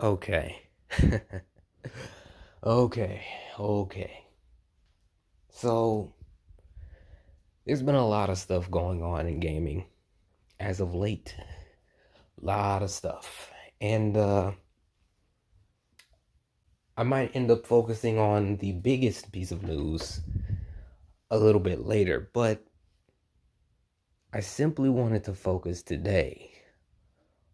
Okay. Okay. So, there's been a lot of stuff going on in gaming as of late. Lot of stuff. And I might end up focusing on the biggest piece of news a little bit later, but I simply wanted to focus today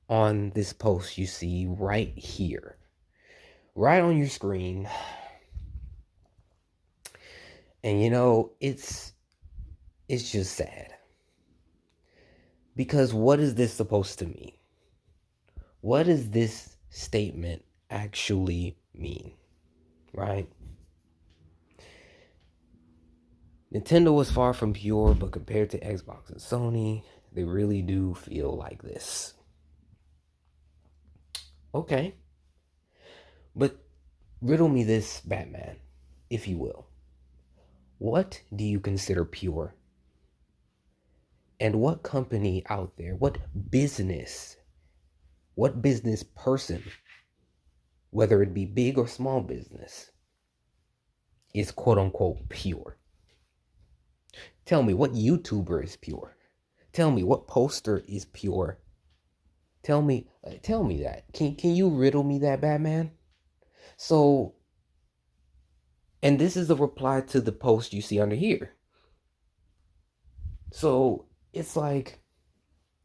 on this post you see right here, right on your screen. And it's just sad. Because what is this supposed to mean? What does this statement actually mean? Right? Nintendo was far from pure, but compared to Xbox and Sony, they really do feel like this. Okay. But riddle me this, Batman, if you will. What do you consider pure? And what company out there, what business person, whether it be big or small business, is quote unquote pure? Tell me what YouTuber is pure. Tell me what poster is pure. Tell me that. Can you riddle me that, Batman? So, and this is a reply to the post you see under here. So it's like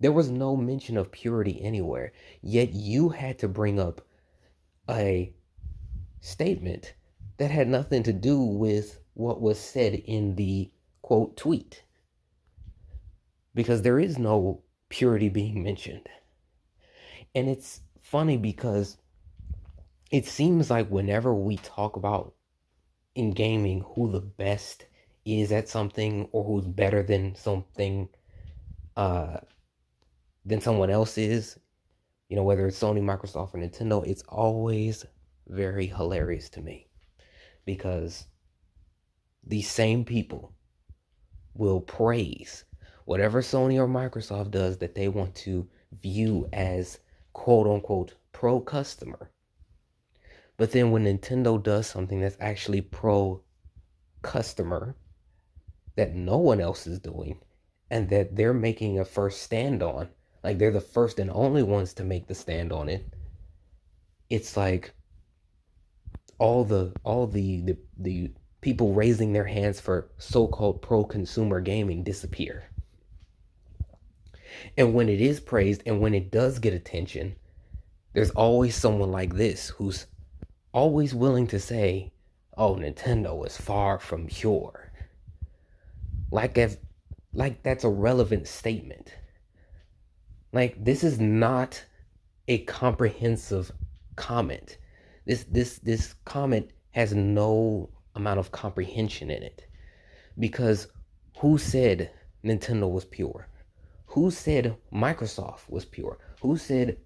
there was no mention of purity anywhere, yet you had to bring up a statement that had nothing to do with what was said in the quote tweet, because there is no purity being mentioned. And it's funny because it seems like whenever we talk about in gaming who the best is at something or who's better than something uh than someone else is, whether it's Sony, Microsoft, or Nintendo, it's always very hilarious to me because these same people will praise whatever Sony or Microsoft does that they want to view as quote unquote pro customer. But then when Nintendo does something that's actually pro customer that no one else is doing and that they're making a first stand on, like they're the first and only ones to make the stand on it, it's like all the people raising their hands for so-called pro consumer gaming disappear. And when it is praised and when it does get attention, there's always someone like this who's always willing to say, "Oh, Nintendo is far from pure." Like if like that's a relevant statement. Like this is not a comprehensive comment. This comment has no amount of comprehension in it. Because who said Nintendo was pure? Who said Microsoft was pure? Who said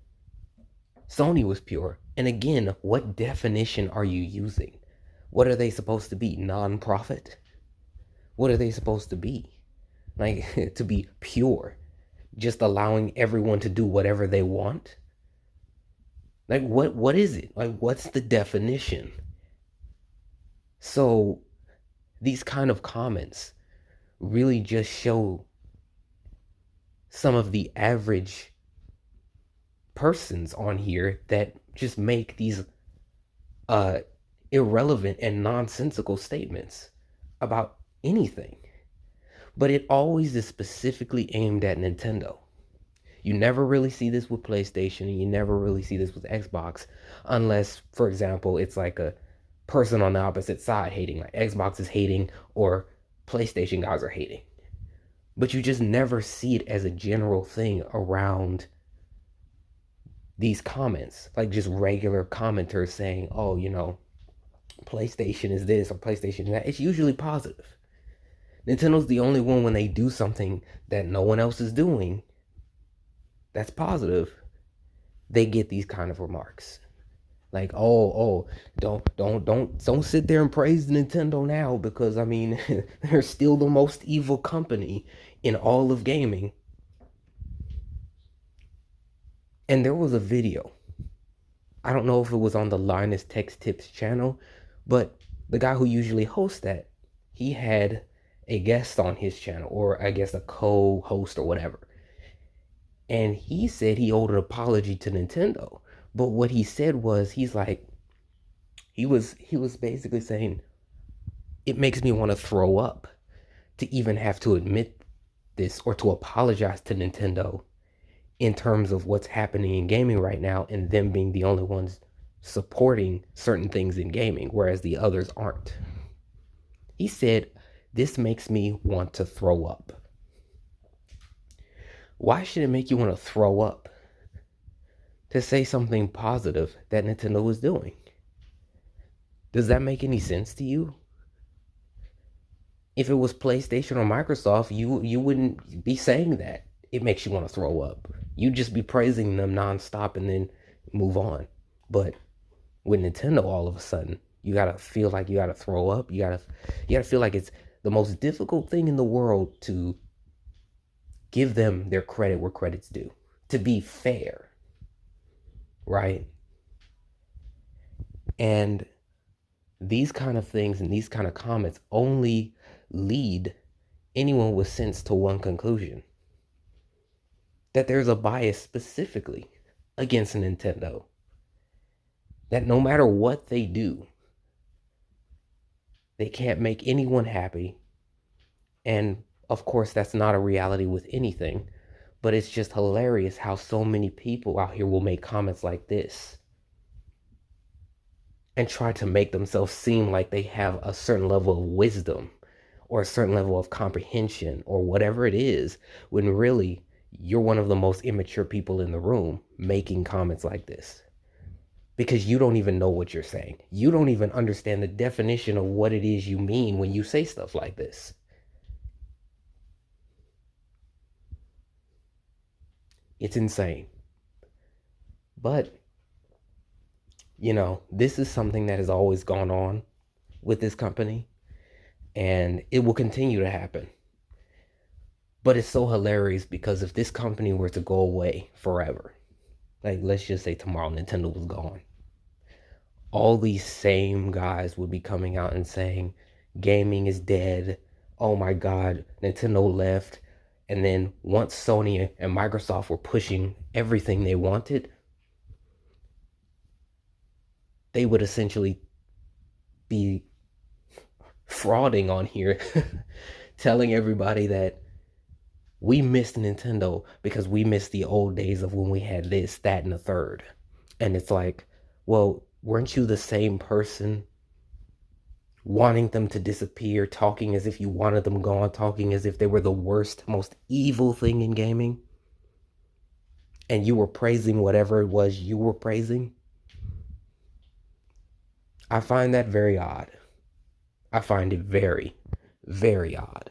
Sony was pure? And again, what definition are you using? What are they supposed to be? Non-profit? What are they supposed to be? Like to be pure, just allowing everyone to do whatever they want? Like what is it? Like what's the definition? So these kind of comments really just show some of the average persons on here that just make these uh irrelevant and nonsensical statements about anything. But it always is specifically aimed at Nintendo. You never really see this with PlayStation, and you never really see this with Xbox, unless, for example, it's like a person on the opposite side hating, like Xbox is hating or PlayStation guys are hating. But you just never see it as a general thing around these comments, like just regular commenters saying, "Oh, PlayStation is this or PlayStation is that." It's usually positive. Nintendo's the only one when they do something that no one else is doing that's positive, they get these kind of remarks. Like, don't sit there and praise Nintendo now because I mean they're still the most evil company in all of gaming. And there was a video I don't know if it was on the Linus Text Tips channel, but the guy who usually hosts that, he had a guest on his channel, or I guess a co-host or whatever. And he said he owed an apology to Nintendo. But what he said was, he's like, he was basically saying, it makes me want to throw up to even have to admit this or to apologize to Nintendo in terms of what's happening in gaming right now and them being the only ones supporting certain things in gaming, whereas the others aren't. He said, this makes me want to throw up. Why should it make you want to throw up to say something positive that Nintendo was doing? Does that make any sense to you? If it was PlayStation or Microsoft, you wouldn't be saying that. It makes you want to throw up. You'd just be praising them nonstop and then move on. But with Nintendo, all of a sudden, you gotta feel like you gotta throw up. You gotta feel like it's the most difficult thing in the world to give them their credit where credit's due. To be fair, right? And these kind of things and these kind of comments only lead anyone with sense to one conclusion: that there's a bias specifically against Nintendo. That no matter what they do, they can't make anyone happy. And of course, that's not a reality with anything, but it's just hilarious how so many people out here will make comments like this and try to make themselves seem like they have a certain level of wisdom or a certain level of comprehension or whatever it is, when really you're one of the most immature people in the room making comments like this. Because you don't even know what you're saying. You don't even understand the definition of what it is you mean when you say stuff like this. It's insane. But, this is something that has always gone on with this company, and it will continue to happen. But it's so hilarious because if this company were to go away forever, like let's just say tomorrow Nintendo was gone, all these same guys would be coming out and saying gaming is dead. Oh my God, Nintendo left. And then once Sony and Microsoft were pushing everything they wanted, they would essentially be frauding on here, telling everybody that we missed Nintendo because we missed the old days of when we had this, that, and the third. And it's like, well, weren't you the same person wanting them to disappear, talking as if you wanted them gone, talking as if they were the worst, most evil thing in gaming? And you were praising whatever it was you were praising? I find that very odd. I find it very, very odd.